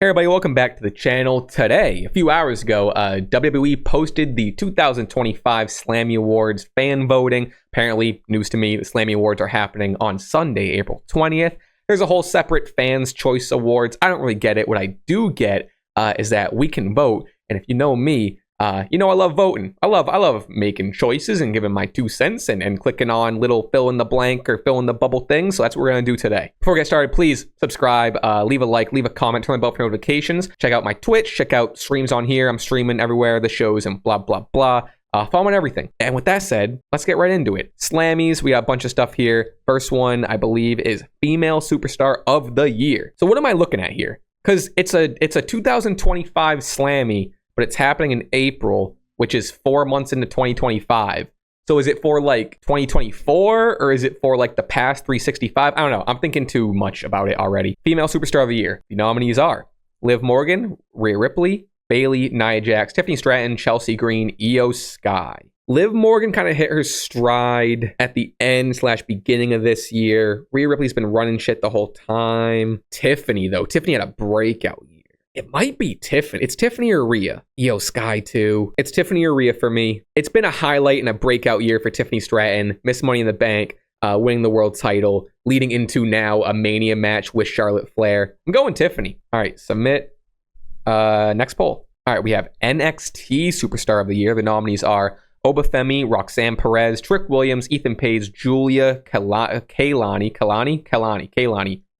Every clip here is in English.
Hey everybody, welcome back to the channel. Today, a few hours ago, WWE posted the 2025 Slammy Awards fan voting. Apparently, news to me, the Slammy Awards are happening on Sunday, April 20th. There's a whole separate Fans' Choice Awards. I don't really get it. What I do get is that we can vote, and if you know me, you know I love voting. I love making choices and giving my 2 cents and clicking on little fill in the blank or fill in the bubble things. So that's what we're going to do today. Before we get started, please subscribe, leave a like, leave a comment, turn on the bell for notifications. Check out my Twitch, check out streams on here. I'm streaming everywhere, the shows and blah, blah, blah. Follow on everything. And with that said, let's get right into it. Slammies, we got a bunch of stuff here. First one, I believe, is Female Superstar of the Year. So what am I looking at here? Because it's a 2025 Slammy, but it's happening in April, which is 4 months into 2025. So is it for like 2024 or is it for like the past 365? I don't know. I'm thinking too much about it already. Female Superstar of the Year. The nominees are Liv Morgan, Rhea Ripley, Bayley, Nia Jax, Tiffany Stratton, Chelsea Green, Io Sky. Liv Morgan kind of hit her stride at the end/beginning of this year. Rhea Ripley's been running shit the whole time. Tiffany, though. Tiffany had a breakout year. It might be Tiffany. It's Tiffany or Rhea. Io Sky, too. It's Tiffany or Rhea for me. It's been a highlight and a breakout year for Tiffany Stratton. Miss Money in the Bank, winning the world title, leading into now a Mania match with Charlotte Flair. I'm going Tiffany. All right, submit. Next poll. All right, we have NXT Superstar of the Year. The nominees are Obafemi, Roxanne Perez, Trick Williams, Ethan Page, Julia Kaylani,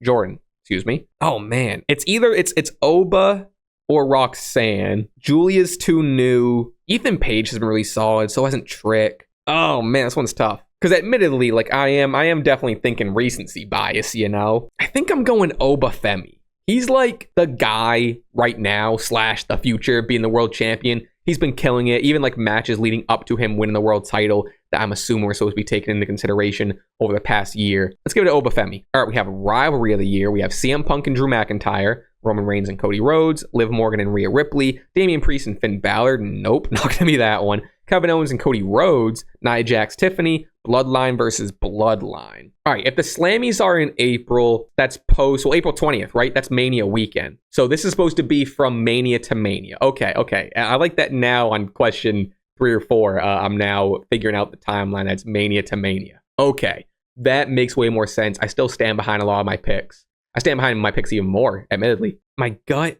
Jordan. Excuse me. Oh man, it's Oba or Roxanne. Julia's too new. Ethan Page has been really solid, so hasn't Trick. Oh man, this one's tough. Because admittedly, like I am definitely thinking recency bias, you know? I think I'm going Obafemi. He's like the guy right now / the future being the world champion. He's been killing it, even like matches leading up to him winning the world title that I'm assuming we're supposed to be taken into consideration over the past year. Let's give it to Obafemi. All right, we have Rivalry of the Year. We have CM Punk and Drew McIntyre, Roman Reigns and Cody Rhodes, Liv Morgan and Rhea Ripley, Damian Priest and Finn Balor. Nope, not going to be that one. Kevin Owens and Cody Rhodes, Nia Jax, Tiffany, Bloodline versus Bloodline. All right, if the Slammies are in April, that's April 20th, right? That's Mania weekend. So this is supposed to be from Mania to Mania. Okay. I like that now on question 3 or 4. I'm now figuring out the timeline. That's Mania to Mania. Okay, that makes way more sense. I still stand behind a lot of my picks. I stand behind my picks even more, admittedly. My gut,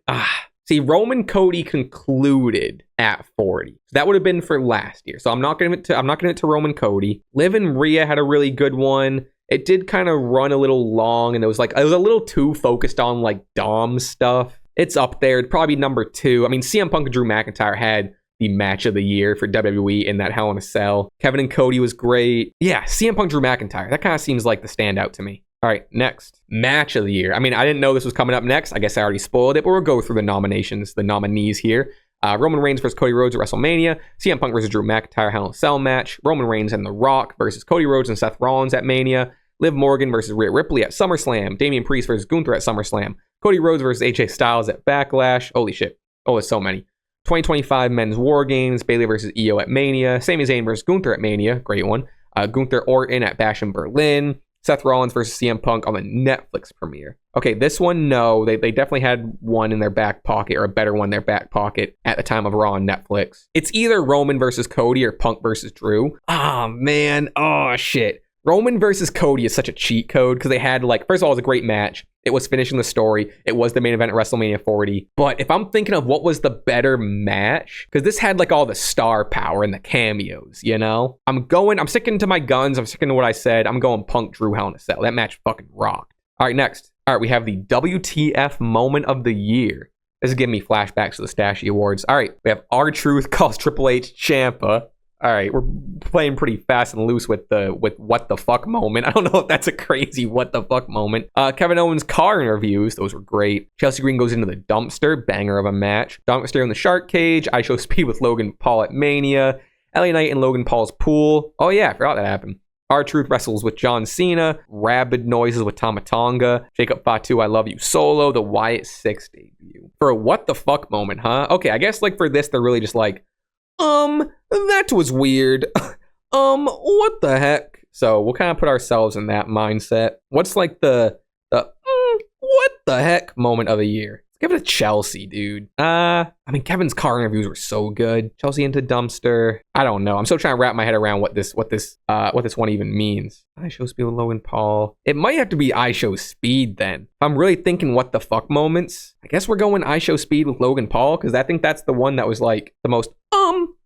See, Roman Cody concluded at 40. So that would have been for last year. So I'm not giving it to Roman Cody. Liv and Rhea had a really good one. It did kind of run a little long, and it was a little too focused on like Dom stuff. It's up there. It'd probably be number 2. I mean, CM Punk and Drew McIntyre had the match of the year for WWE in that Hell in a Cell. Kevin and Cody was great. Yeah, CM Punk, Drew McIntyre. That kind of seems like the standout to me. All right, next. Match of the Year. I mean, I didn't know this was coming up next. I guess I already spoiled it, but we'll go through the nominees here. Roman Reigns versus Cody Rhodes at WrestleMania. CM Punk versus Drew McIntyre Hell in a Cell match. Roman Reigns and The Rock versus Cody Rhodes and Seth Rollins at Mania. Liv Morgan versus Rhea Ripley at SummerSlam. Damian Priest versus Gunther at SummerSlam. Cody Rhodes versus AJ Styles at Backlash. Holy shit. Oh, there's so many. 2025 Men's War Games. Bayley versus Io at Mania. Sami Zayn versus Gunther at Mania. Great one. Gunther Orton at Bash in Berlin. Seth Rollins versus CM Punk on the Netflix premiere. Okay, this one, no. They definitely had one in their back pocket, or a better one in their back pocket at the time of Raw on Netflix. It's either Roman versus Cody or Punk versus Drew. Oh, man. Oh, shit. Roman versus Cody is such a cheat code because they had, first of all, it was a great match. It was finishing the story. It was the main event at WrestleMania 40. But if I'm thinking of what was the better match, because this had all the star power and the cameos, you know? I'm sticking to my guns. I'm sticking to what I said. I'm going Punk Drew Hell in a Cell. That match fucking rocked. All right, next. All right, we have the WTF Moment of the Year. This is giving me flashbacks to the Stashy Awards. All right, we have R-Truth calls Triple H Ciampa. All right, we're playing pretty fast and loose with what the fuck moment. I don't know if that's a crazy what the fuck moment. Kevin Owens car interviews, those were great. Chelsea Green goes into the dumpster, banger of a match. Dominic Mysterio in the shark cage. I show speed with Logan Paul at Mania. LA Knight in Logan Paul's pool. Oh yeah, I forgot that happened. R-Truth wrestles with John Cena. Rabid noises with Tama Tonga. Jacob Fatu, I Love You solo. The Wyatt 6 debut. For a what the fuck moment, huh? Okay, I guess for this, they're really just that was weird. What the heck? So we'll kind of put ourselves in that mindset. What's the what the heck moment of the year? Give it to Chelsea, dude. I mean, Kevin's car interviews were so good. Chelsea into dumpster. I don't know. I'm still trying to wrap my head around what this one even means. I show speed with Logan Paul. It might have to be I show speed then. If I'm really thinking what the fuck moments, I guess we're going I show speed with Logan Paul, because I think that's the one that was like the most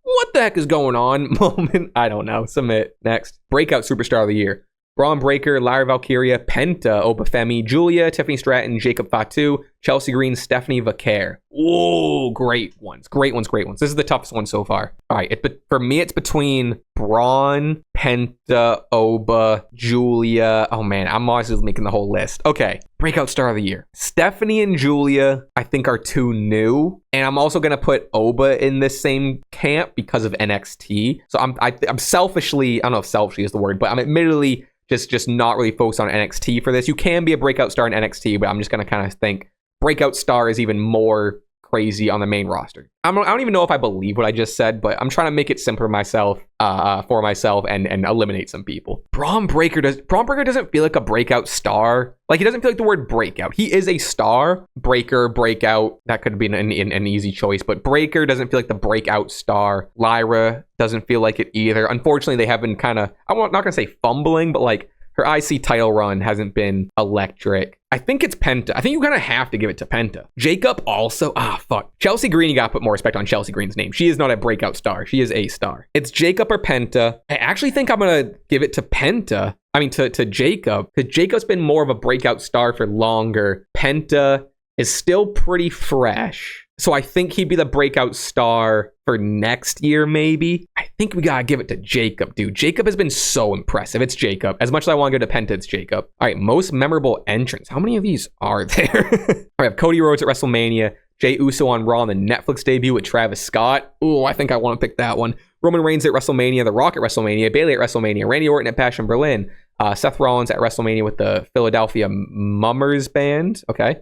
what the heck is going on moment. I don't know. Submit. Next. Breakout superstar of the year. Braun Breaker, Lyra Valkyria, Penta, Obafemi, Julia, Tiffany Stratton, Jacob Fatu, Chelsea Green, Stephanie Vaquer. Whoa, great ones. Great ones. This is the toughest one so far. All right, for me, it's between Braun, Penta, Oba, Julia. Oh, man, I'm honestly making the whole list. Okay, breakout star of the year. Stephanie and Julia, I think, are too new. And I'm also going to put Oba in this same camp because of NXT. So I'm selfishly, I don't know if selfishly is the word, but I'm admittedly just not really focused on NXT for this. You can be a breakout star in NXT, but I'm just going to kind of think breakout star is even more crazy on the main roster. I don't even know if I believe what I just said, but I'm trying to make it simpler for myself and eliminate some people. Braun Breaker doesn't feel like a breakout star. Like, he doesn't feel like the word breakout. He is a star. Breaker, breakout, that could be an easy choice, but Breaker doesn't feel like the breakout star. Lyra doesn't feel like it either. Unfortunately, they have been kind of, I'm not going to say fumbling, but like, her IC title run hasn't been electric. I think it's Penta. I think you kind of have to give it to Penta. Jacob also, fuck. Chelsea Green, you got to put more respect on Chelsea Green's name. She is not a breakout star. She is a star. It's Jacob or Penta. I actually think I'm going to give it to Penta. I mean, to Jacob, because Jacob's been more of a breakout star for longer. Penta is still pretty fresh. So I think he'd be the breakout star for next year, maybe. I think we gotta give it to Jacob, dude. Jacob has been so impressive. It's Jacob. As much as I want to go to Penta, it's Jacob. All right, most memorable entrants. How many of these are there? I have Cody Rhodes at WrestleMania, Jey Uso on Raw on the Netflix debut with Travis Scott. Ooh, I think I want to pick that one. Roman Reigns at WrestleMania, The Rock at WrestleMania, Bayley at WrestleMania, Randy Orton at Passion Berlin, Seth Rollins at WrestleMania with the Philadelphia Mummers Band. Okay.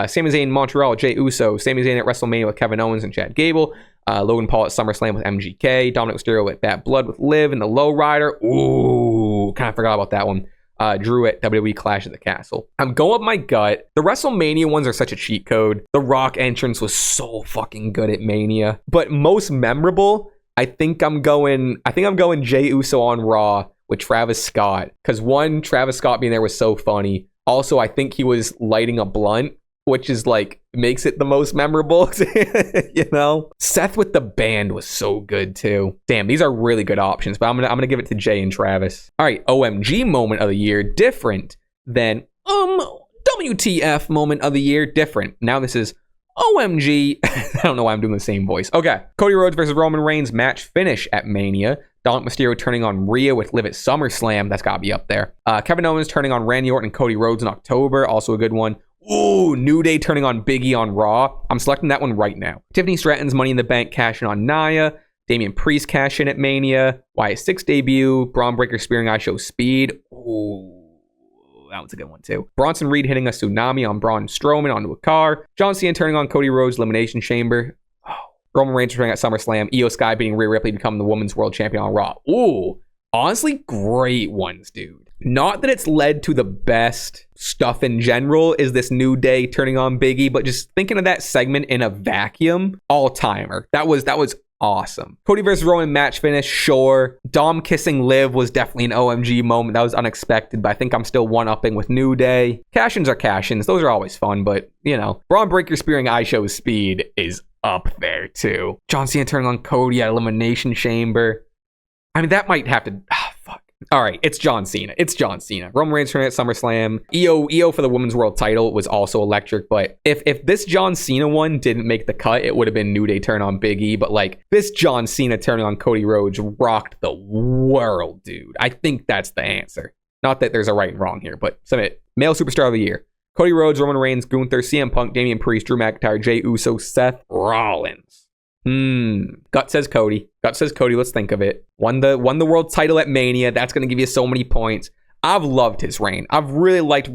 Sami Zayn in Montreal, Jey Uso. Sami Zayn at WrestleMania with Kevin Owens and Chad Gable. Logan Paul at SummerSlam with MGK. Dominic Mysterio at Bad Blood with Liv and the Lowrider. Ooh, kind of forgot about that one. Drew at WWE Clash at the Castle. I'm going with my gut. The WrestleMania ones are such a cheat code. The Rock entrance was so fucking good at Mania. But most memorable, I think I'm going Jey Uso on Raw with Travis Scott. Because one, Travis Scott being there was so funny. Also, I think he was lighting a blunt, which is like, makes it the most memorable, you know? Seth with the band was so good too. Damn, these are really good options, but I'm gonna give it to Jay and Travis. All right, OMG moment of the year, different than WTF moment of the year, different. Now this is OMG. I don't know why I'm doing the same voice. Okay, Cody Rhodes versus Roman Reigns match finish at Mania. Dominic Mysterio turning on Rhea with Liv at SummerSlam. That's gotta be up there. Kevin Owens turning on Randy Orton and Cody Rhodes in October. Also a good one. Ooh, New Day turning on Big E on Raw. I'm selecting that one right now. Tiffany Stratton's Money in the Bank cash in on Nia. Damian Priest cash in at Mania. Wyatt Six debut. Braun Breaker spearing I Show Speed. Ooh, that was a good one too. Bronson Reed hitting a tsunami on Braun Strowman onto a car. John Cena turning on Cody Rhodes Elimination Chamber. Oh, Roman Reigns returning at SummerSlam. Io Sky beating Rhea Ripley to become the Women's World Champion on Raw. Ooh, honestly, great ones, dude. Not that it's led to the best stuff in general, is this New Day turning on Big E, but just thinking of that segment in a vacuum, all-timer. That was awesome. Cody versus Roman match finish, sure. Dom kissing Liv was definitely an OMG moment. That was unexpected, but I think I'm still one-upping with New Day. Cash-ins are cash-ins. Those are always fun, but, you know. Braun Breaker spearing I Show Speed is up there, too. John Cena turning on Cody at Elimination Chamber. I mean, that might have to... fuck. All right, it's John Cena. Roman Reigns turning at SummerSlam. Io for the Women's World title was also electric, but if this John Cena one didn't make the cut, it would have been New Day turn on Big E, but like this John Cena turning on Cody Rhodes rocked the world, dude. I think that's the answer. Not that there's a right and wrong here, but submit. Male Superstar of the Year. Cody Rhodes, Roman Reigns, Gunther, CM Punk, Damian Priest, Drew McIntyre, Jey Uso, Seth Rollins. Gut says Cody. Let's think of it. Won the world title at Mania. That's going to give you so many points. I've loved his reign. I've really liked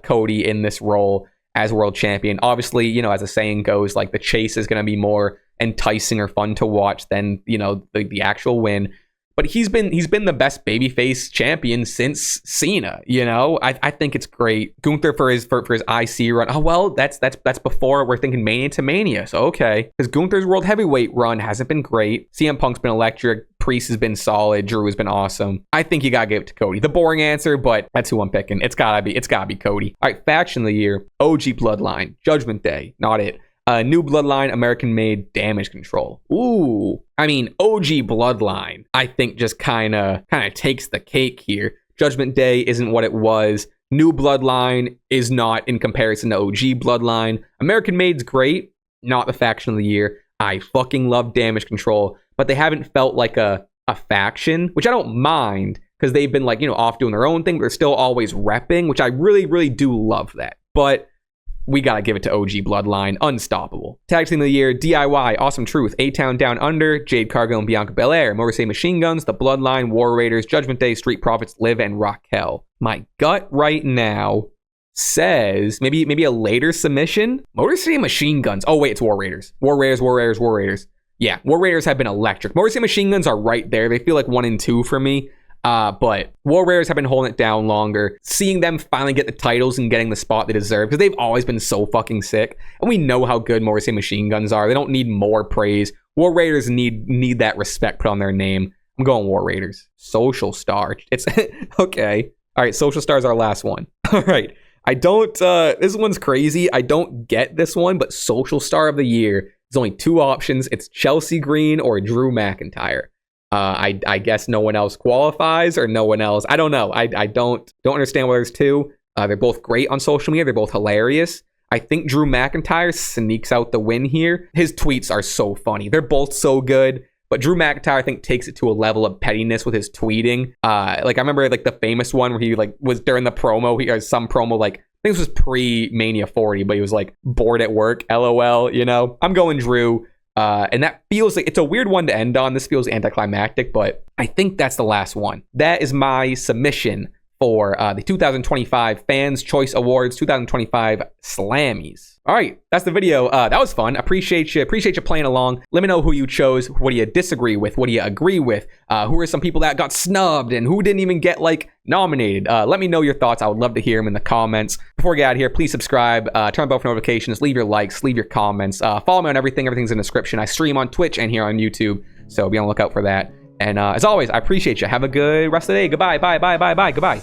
Cody in this role as world champion. Obviously, you know, as the saying goes, like the chase is going to be more enticing or fun to watch than, you know, the actual win. but he's been the best babyface champion since Cena. You know, I think it's great. Gunther for his IC run. Oh well, that's before we're thinking Mania to Mania. So okay, because Gunther's World Heavyweight run hasn't been great. CM Punk's been electric. Priest has been solid. Drew has been awesome. I think you gotta give it to Cody. The boring answer, but that's who I'm picking. It's gotta be Cody. All right, faction of the year: OG Bloodline, Judgment Day. Not it. New Bloodline, American Made, Damage Control. Ooh, I mean, OG Bloodline, I think just kind of takes the cake here. Judgment Day isn't what it was. New Bloodline is not in comparison to OG Bloodline. American Made's great, not the faction of the year. I fucking love Damage Control, but they haven't felt like a faction, which I don't mind because they've been like, you know, off doing their own thing, but they're still always repping, which I really, really do love that. But we gotta give it to OG Bloodline. Unstoppable. Tag Team of the Year: DIY, Awesome Truth, A-Town Down Under, Jade Cargill and Bianca Belair, Motor City Machine Guns, The Bloodline, War Raiders, Judgment Day, Street Profits, Liv, and Raquel. My gut right now says maybe a later submission. Motor City Machine Guns. Oh wait, it's War Raiders. War Raiders. Yeah, War Raiders have been electric. Motor City Machine Guns are right there. They feel like 1 and 2 for me. But War Raiders have been holding it down longer. Seeing them finally get the titles and getting the spot they deserve, because they've always been so fucking sick. And we know how good Motor City Machine Guns are. They don't need more praise. War Raiders need that respect put on their name. I'm going War Raiders. Social Star. It's okay. All right, Social Star is our last one. All right. I don't, this one's crazy. I don't get this one, but Social Star of the Year, there's only 2 options. It's Chelsea Green or Drew McIntyre. I guess no one else qualifies, or no one else. I don't know. I don't understand why there's 2. They're both great on social media. They're both hilarious. I think Drew McIntyre sneaks out the win here. His tweets are so funny. They're both so good. But Drew McIntyre, I think, takes it to a level of pettiness with his tweeting. Like I remember like the famous one where he like was during the promo. He has some promo like, I think this was pre-Mania 40, but he was like bored at work. LOL. You know, I'm going Drew. And that feels like it's a weird one to end on. This feels anticlimactic, but I think that's the last one. That is my submission for the 2025 Fans Choice Awards 2025 Slammies. All right, that's the video. That was fun. Appreciate you playing along. Let me know who you chose. What do you disagree with? What do you agree with? Who are some people that got snubbed and who didn't even get like nominated? Let me know your thoughts. I would love to hear them in the comments. Before we get out of here, please subscribe, turn on bell for notifications, leave your likes, leave your comments, follow me on everything. Everything's in the description. I stream on Twitch and here on YouTube, so be on the lookout for that. And as always, I appreciate you. Have a good rest of the day. Goodbye. Bye. Goodbye.